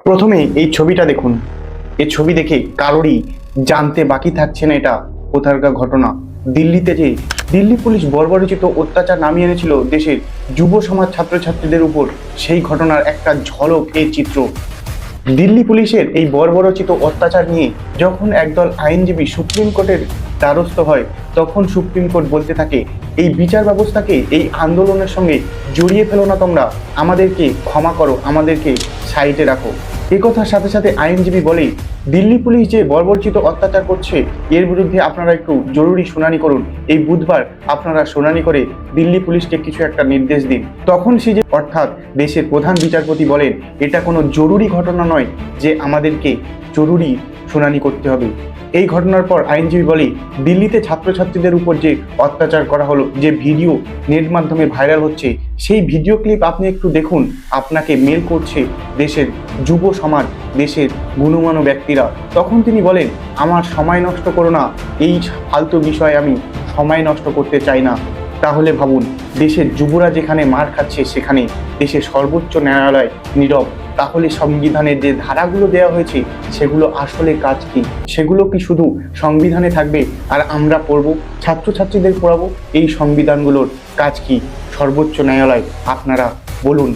প্রথমে এই ছবিটা দেখুন। এই ছবি দেখে কারোরই জানতে বাকি থাকছে না এটা কোথাকার ঘটনা। দিল্লিতে যে দিল্লি পুলিশ বর্বরোচিত অত্যাচার নামিয়ে এনেছিল দেশের যুব সমাজ ছাত্রছাত্রীদের উপর, সেই ঘটনার একটা ঝলক এই চিত্র। দিল্লি পুলিশের এই বর্বরোচিত অত্যাচার নিয়ে যখন একদল আইনজীবী সুপ্রিম কোর্টের দ্বারস্থ হয়, তখন সুপ্রিম কোর্ট বলতে থাকে এই বিচার ব্যবস্থাকে এই আন্দোলনের সঙ্গে জড়িয়ে ফেলো না তোমরা, আমাদেরকে ক্ষমা করো, আমাদেরকে সাইডে রাখো। এ কথার সাথে সাথে আইনজীবী বলে দিল্লি পুলিশ যে বর্বরচিত অত্যাচার করছে এর বিরুদ্ধে আপনারা একটু জরুরি শুনানি করুন। এই বুধবার আপনারা শুনানি করে দিল্লি পুলিশকে কিছু একটা নির্দেশ দিন। তখন সিজে অর্থাৎ দেশের প্রধান বিচারপতি বলেন এটা কোনো জরুরি ঘটনা নয় যে আমাদেরকে জরুরি শুনানি করতে হবে। এই ঘটনার পর আইনজীবী বলে দিল্লিতে ছাত্রছাত্রীদের উপর যে অত্যাচার করা হলো, যে ভিডিও নেট মাধ্যমে ভাইরাল হচ্ছে, সেই ভিডিও ক্লিপ আপনি একটু দেখুন। আপনাকে মেল করছে দেশের যুব সমাজ, দেশের গুণমান্য ব্যক্তিরা। তখন তিনি বলেন আমার সময় নষ্ট করো না, এই ফালতু বিষয়ে আমি সময় নষ্ট করতে চাই না। তাহলে ভাবুন, দেশের যুবরা যেখানে মার খাচ্ছে সেখানে দেশের সর্বোচ্চ ন্যায়ালয় নীরব। তাহলে সংবিধানের যে ধারাগুলো দেওয়া হয়েছে সেগুলো আসলে কাজ কি? সেগুলো কি শুধু সংবিধানে থাকবে আর আমরা পড়ব, ছাত্রছাত্রীদের পড়াবো? এই সংবিধানগুলোর কাজ কি? সর্বোচ্চ ন্যায়ালয় আপনারা বলুন।